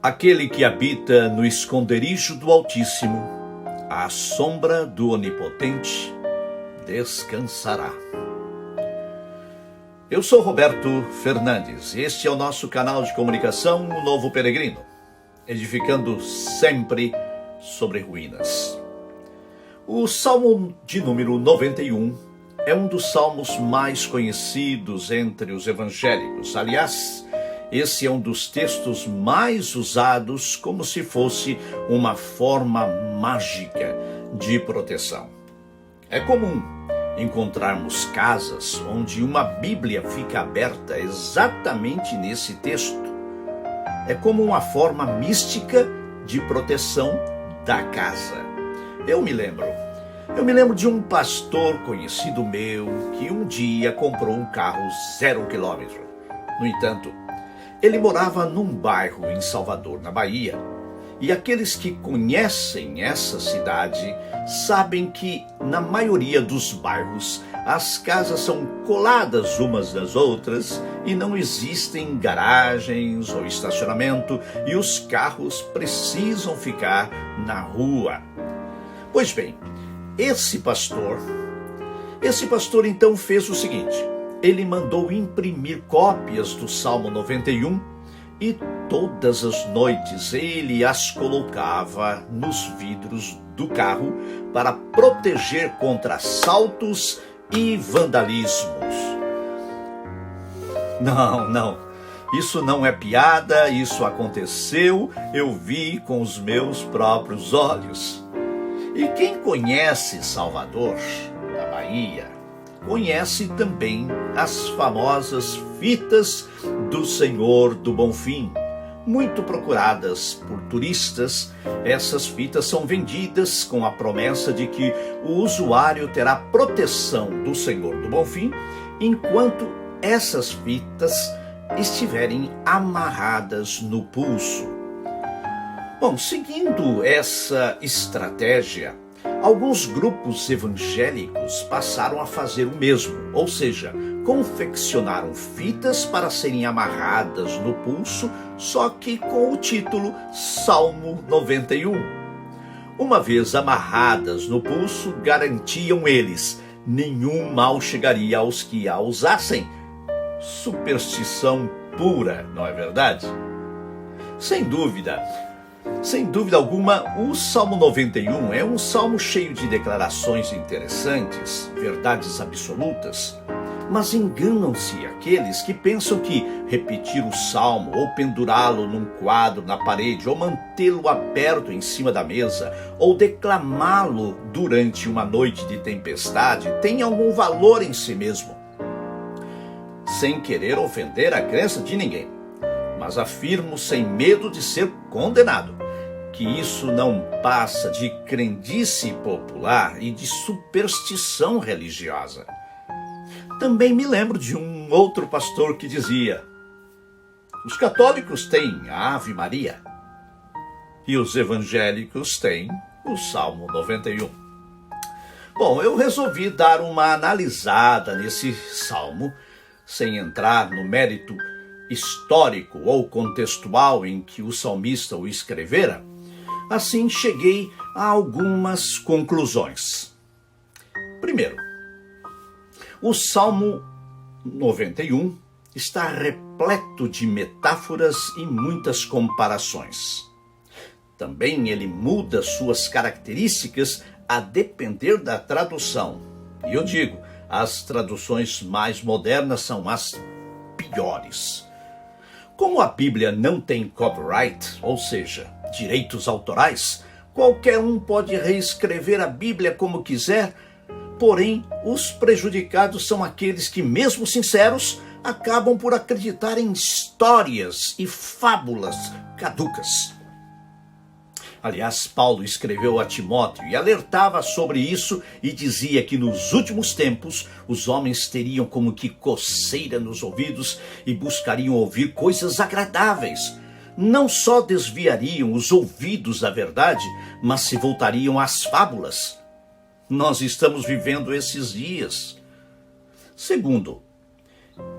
Aquele que habita no esconderijo do Altíssimo, à sombra do Onipotente, descansará. Eu sou Roberto Fernandes e este é o nosso canal de comunicação, O Novo Peregrino, edificando sempre sobre ruínas. O Salmo de número 91 é um dos salmos mais conhecidos entre os evangélicos. Aliás, esse é um dos textos mais usados como se fosse uma forma mágica de proteção. É comum encontrarmos casas onde uma Bíblia fica aberta exatamente nesse texto. É como uma forma mística de proteção da casa. Eu me lembro de um pastor conhecido meu que um dia comprou um carro 0 quilômetro. No entanto, ele morava num bairro em Salvador, na Bahia, e aqueles que conhecem essa cidade sabem que, na maioria dos bairros, as casas são coladas umas das outras e não existem garagens ou estacionamento e os carros precisam ficar na rua. Pois bem, esse pastor então fez o seguinte: ele mandou imprimir cópias do Salmo 91 e todas as noites ele as colocava nos vidros do carro para proteger contra assaltos e vandalismos. Não, isso não é piada, isso aconteceu, eu vi com os meus próprios olhos. E quem conhece Salvador, na Bahia, conhece também as famosas fitas do Senhor do Bonfim. Muito procuradas por turistas, essas fitas são vendidas com a promessa de que o usuário terá proteção do Senhor do Bonfim enquanto essas fitas estiverem amarradas no pulso. Bom, seguindo essa estratégia, alguns grupos evangélicos passaram a fazer o mesmo, ou seja, confeccionaram fitas para serem amarradas no pulso, só que com o título Salmo 91. Uma vez amarradas no pulso, garantiam eles, nenhum mal chegaria aos que a usassem. Superstição pura, não é verdade? Sem dúvida alguma, o Salmo 91 é um salmo cheio de declarações interessantes, verdades absolutas, mas enganam-se aqueles que pensam que repetir o salmo ou pendurá-lo num quadro na parede ou mantê-lo aberto em cima da mesa ou declamá-lo durante uma noite de tempestade tem algum valor em si mesmo. Sem querer ofender a crença de ninguém, mas afirmo sem medo de ser condenado que isso não passa de crendice popular e de superstição religiosa. Também me lembro de um outro pastor que dizia: os católicos têm a Ave Maria e os evangélicos têm o Salmo 91. Bom, eu resolvi dar uma analisada nesse salmo, sem entrar no mérito histórico ou contextual em que o salmista o escrevera. Assim, cheguei a algumas conclusões. Primeiro, o Salmo 91 está repleto de metáforas e muitas comparações. Também ele muda suas características a depender da tradução. E eu digo, as traduções mais modernas são as piores. Como a Bíblia não tem copyright, ou seja, direitos autorais, qualquer um pode reescrever a Bíblia como quiser, porém, os prejudicados são aqueles que, mesmo sinceros, acabam por acreditar em histórias e fábulas caducas. Aliás, Paulo escreveu a Timóteo e alertava sobre isso e dizia que nos últimos tempos os homens teriam como que coceira nos ouvidos e buscariam ouvir coisas agradáveis. Não só desviariam os ouvidos da verdade, mas se voltariam às fábulas. Nós estamos vivendo esses dias. Segundo,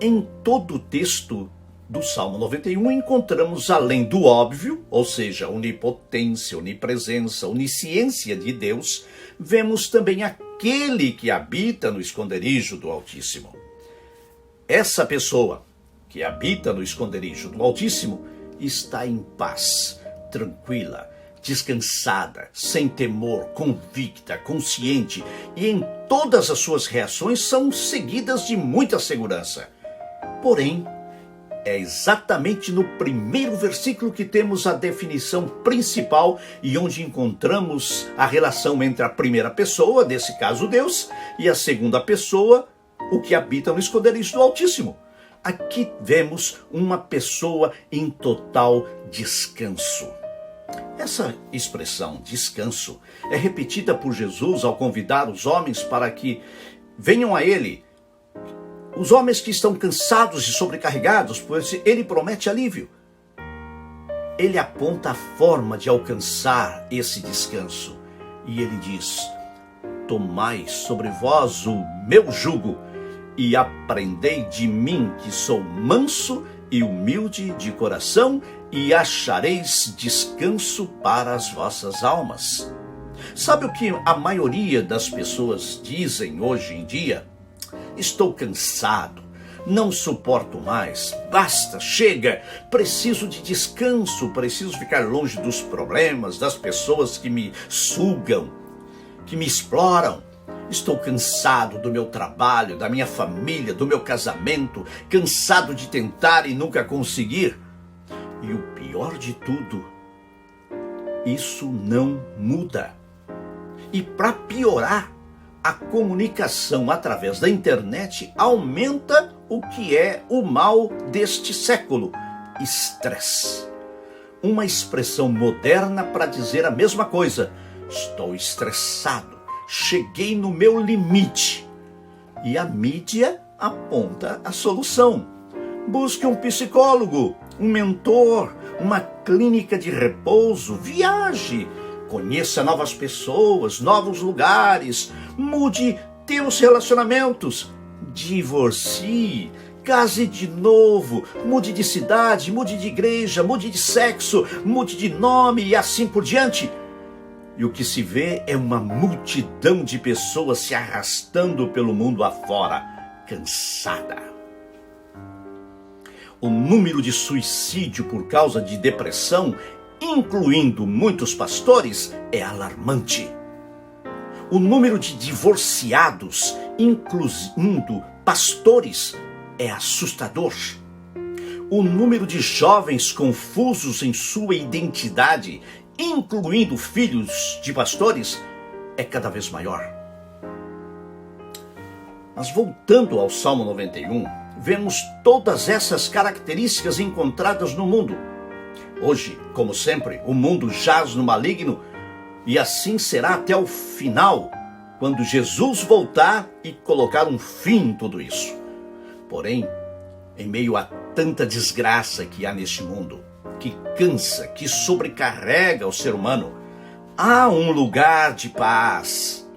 em todo o texto do Salmo 91 encontramos, além do óbvio, ou seja, onipotência, onipresença, onisciência de Deus, vemos também aquele que habita no esconderijo do Altíssimo. Essa pessoa que habita no esconderijo do Altíssimo está em paz, tranquila, descansada, sem temor, convicta, consciente, e em todas as suas reações são seguidas de muita segurança. Porém, é exatamente no primeiro versículo que temos a definição principal e onde encontramos a relação entre a primeira pessoa, nesse caso Deus, e a segunda pessoa, o que habita no esconderijo do Altíssimo. Aqui vemos uma pessoa em total descanso. Essa expressão, descanso, é repetida por Jesus ao convidar os homens para que venham a ele. Os homens que estão cansados e sobrecarregados, pois ele promete alívio. Ele aponta a forma de alcançar esse descanso. E ele diz: tomai sobre vós o meu jugo e aprendei de mim, que sou manso e humilde de coração, e achareis descanso para as vossas almas. Sabe o que a maioria das pessoas dizem hoje em dia? Estou cansado, não suporto mais, basta, chega, preciso de descanso, preciso ficar longe dos problemas, das pessoas que me sugam, que me exploram. Estou cansado do meu trabalho, da minha família, do meu casamento, cansado de tentar e nunca conseguir. E o pior de tudo, isso não muda. E para piorar, a comunicação através da internet aumenta o que é o mal deste século: estresse. Uma expressão moderna para dizer a mesma coisa: estou estressado, cheguei no meu limite. E a mídia aponta a solução. Busque um psicólogo, um mentor, uma clínica de repouso, viaje, conheça novas pessoas, novos lugares, mude teus relacionamentos, divorcie, case de novo, mude de cidade, mude de igreja, mude de sexo, mude de nome e assim por diante. E o que se vê é uma multidão de pessoas se arrastando pelo mundo afora, cansada. O número de suicídio por causa de depressão, incluindo muitos pastores, é alarmante. O número de divorciados, incluindo pastores, é assustador. O número de jovens confusos em sua identidade, incluindo filhos de pastores, é cada vez maior. Mas voltando ao Salmo 91, vemos todas essas características encontradas no mundo. Hoje, como sempre, o mundo jaz no maligno, e assim será até o final, quando Jesus voltar e colocar um fim em tudo isso. Porém, em meio a tanta desgraça que há neste mundo, que cansa, que sobrecarrega o ser humano, há um lugar de paz.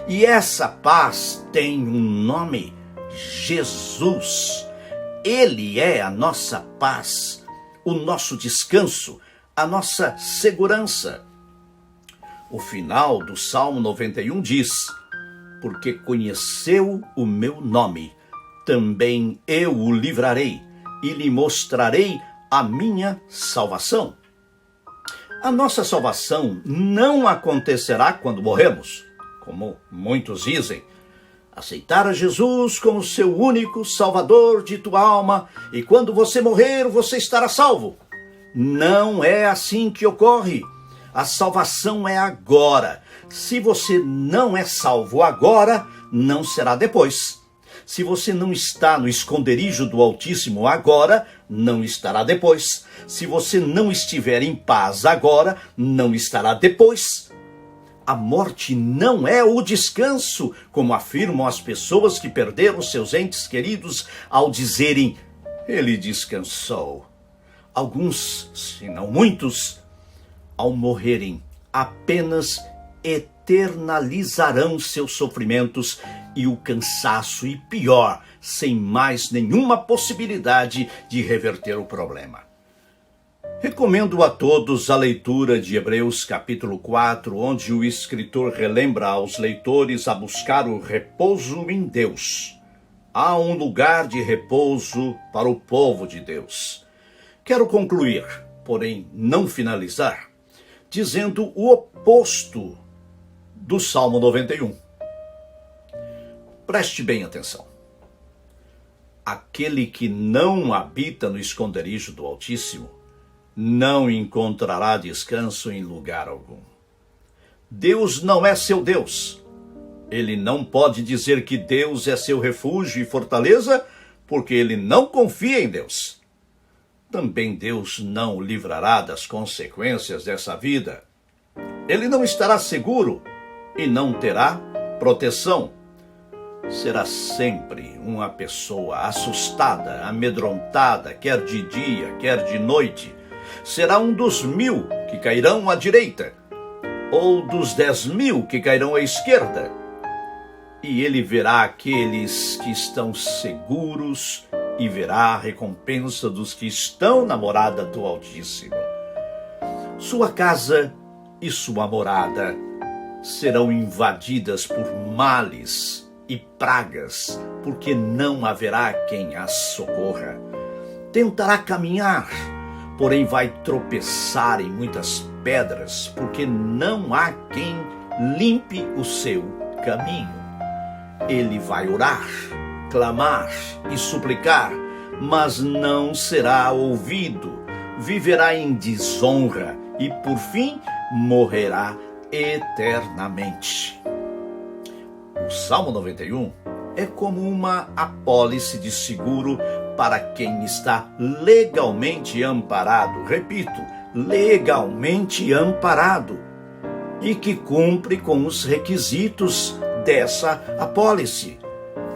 E essa paz tem um nome: Jesus. Ele é a nossa paz, o nosso descanso, a nossa segurança. O final do Salmo 91 diz: porque conheceu o meu nome, também eu o livrarei e lhe mostrarei a minha salvação. A nossa salvação não acontecerá quando morremos, como muitos dizem. Aceitar a Jesus como seu único salvador de tua alma, e quando você morrer, você estará salvo. Não é assim que ocorre. A salvação é agora. Se você não é salvo agora, não será depois. Se você não está no esconderijo do Altíssimo agora, não estará depois. Se você não estiver em paz agora, não estará depois. A morte não é o descanso, como afirmam as pessoas que perderam seus entes queridos ao dizerem: ele descansou. Alguns, se não muitos, ao morrerem, apenas eternalizarão seus sofrimentos e o cansaço, e pior, sem mais nenhuma possibilidade de reverter o problema. Recomendo a todos a leitura de Hebreus capítulo 4, onde o escritor relembra aos leitores a buscar o repouso em Deus. Há um lugar de repouso para o povo de Deus. Quero concluir, porém não finalizar, dizendo o oposto do Salmo 91. Preste bem atenção. Aquele que não habita no esconderijo do Altíssimo não encontrará descanso em lugar algum. Deus não é seu Deus. Ele não pode dizer que Deus é seu refúgio e fortaleza, porque ele não confia em Deus. Também Deus não o livrará das consequências dessa vida. Ele não estará seguro e não terá proteção. Será sempre uma pessoa assustada, amedrontada, quer de dia, quer de noite. Será um dos 1000 que cairão à direita, ou dos 10.000 que cairão à esquerda. E ele verá aqueles que estão seguros e verá a recompensa dos que estão na morada do Altíssimo. Sua casa e sua morada serão invadidas por males e pragas, porque não haverá quem as socorra. Tentará caminhar, porém vai tropeçar em muitas pedras, porque não há quem limpe o seu caminho. Ele vai orar, clamar e suplicar, mas não será ouvido. Viverá em desonra e, por fim, morrerá eternamente. O Salmo 91 é como uma apólice de seguro para quem está legalmente amparado, repito, legalmente amparado, e que cumpre com os requisitos dessa apólice.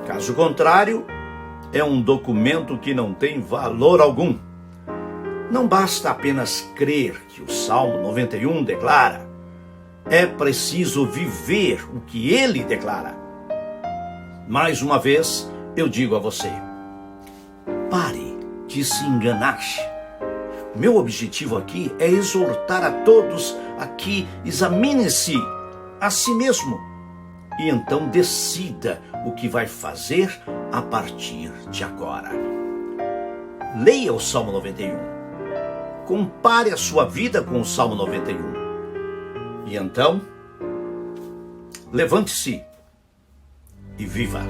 Caso contrário, é um documento que não tem valor algum. Não basta apenas crer que o Salmo 91 declara, é preciso viver o que ele declara. Mais uma vez, eu digo a você, pare de se enganar. Meu objetivo aqui é exortar a todos a que examine-se a si mesmo e então decida o que vai fazer a partir de agora. Leia o Salmo 91. Compare a sua vida com o Salmo 91. E então, levante-se e viva.